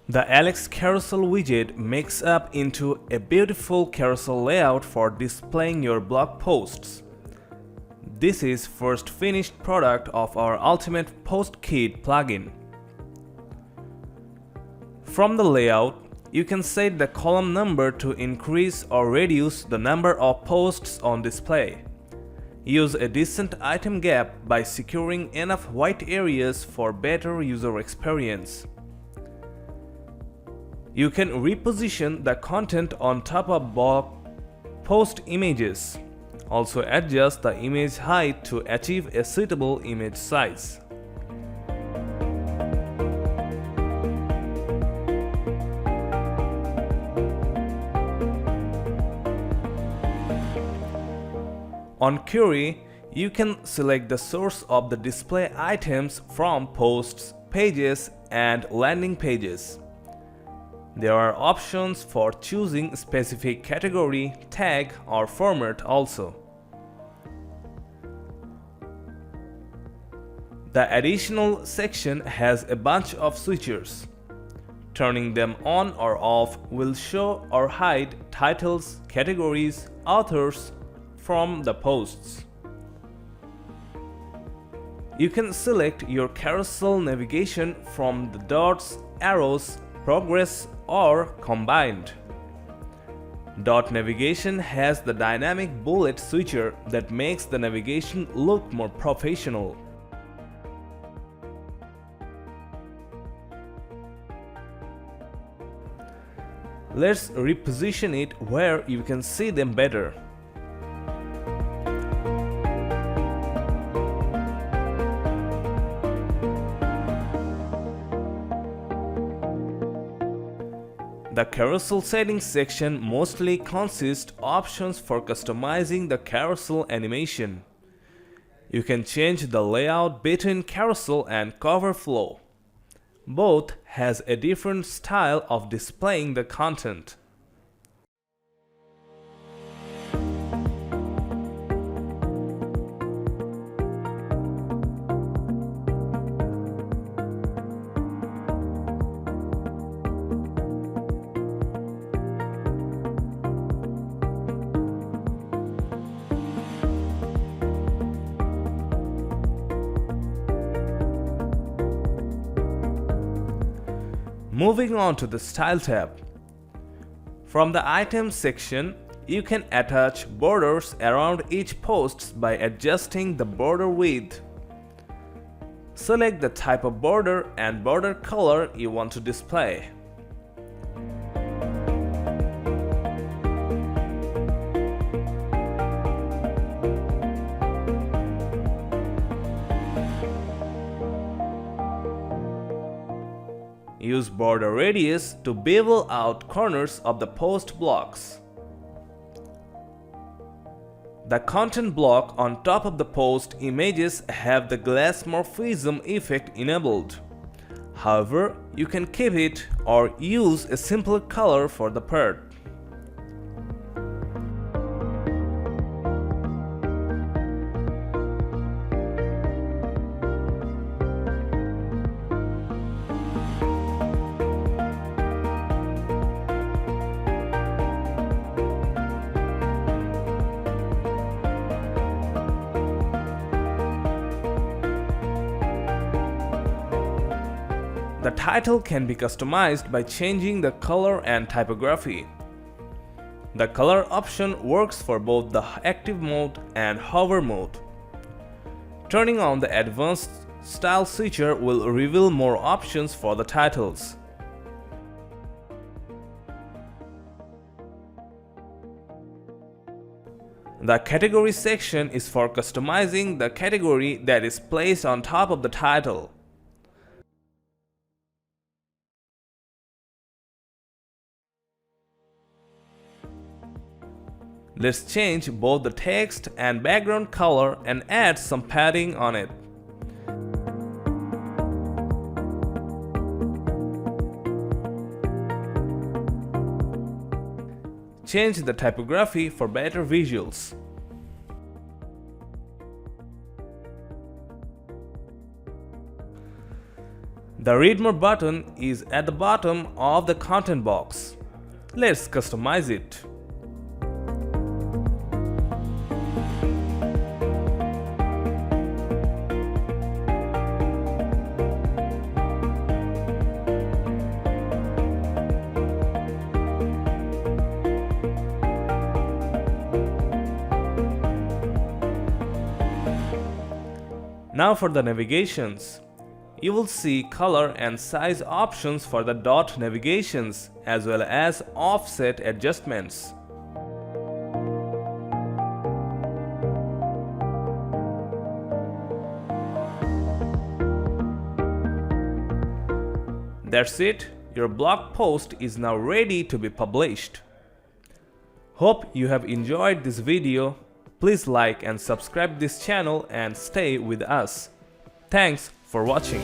The Alex Carousel widget makes up into a beautiful carousel layout for displaying your blog posts. This is first finished product of our Ultimate Post Kit plugin. From the layout, you can set the column number to increase or reduce the number of posts on display. Use a decent item gap by securing enough white areas for better user experience. You can reposition the content on top of blog post images. Also adjust the image height to achieve a suitable image size. On query, you can select the source of the display items from posts, pages, and landing pages. There are options for choosing specific category, tag, or format also. The additional section has a bunch of switchers. Turning them on or off will show or hide titles, categories, authors from the posts. You can select your carousel navigation from the dots, arrows, progress, or combined. Dot navigation has the dynamic bullet switcher that makes the navigation look more professional. Let's reposition it where you can see them better. The carousel settings section mostly consists of options for customizing the carousel animation. You can change the layout between carousel and cover flow. Both has a different style of displaying the content. Moving on to the Style tab. From the Items section, you can attach borders around each post by adjusting the border width. Select the type of border and border color you want to display. Use border radius to bevel out corners of the post blocks. The content block on top of the post images have the glass morphism effect enabled. However, you can keep it or use a simpler color for the part. The title can be customized by changing the color and typography. The color option works for both the active mode and hover mode. Turning on the advanced style switcher will reveal more options for the titles. The category section is for customizing the category that is placed on top of the title. Let's change both the text and background color and add some padding on it. Change the typography for better visuals. The Read More button is at the bottom of the content box. Let's customize it. Now for the navigations. You will see color and size options for the dot navigations as well as offset adjustments. That's it, your blog post is now ready to be published. Hope you have enjoyed this video. Please like and subscribe this channel and stay with us. Thanks for watching.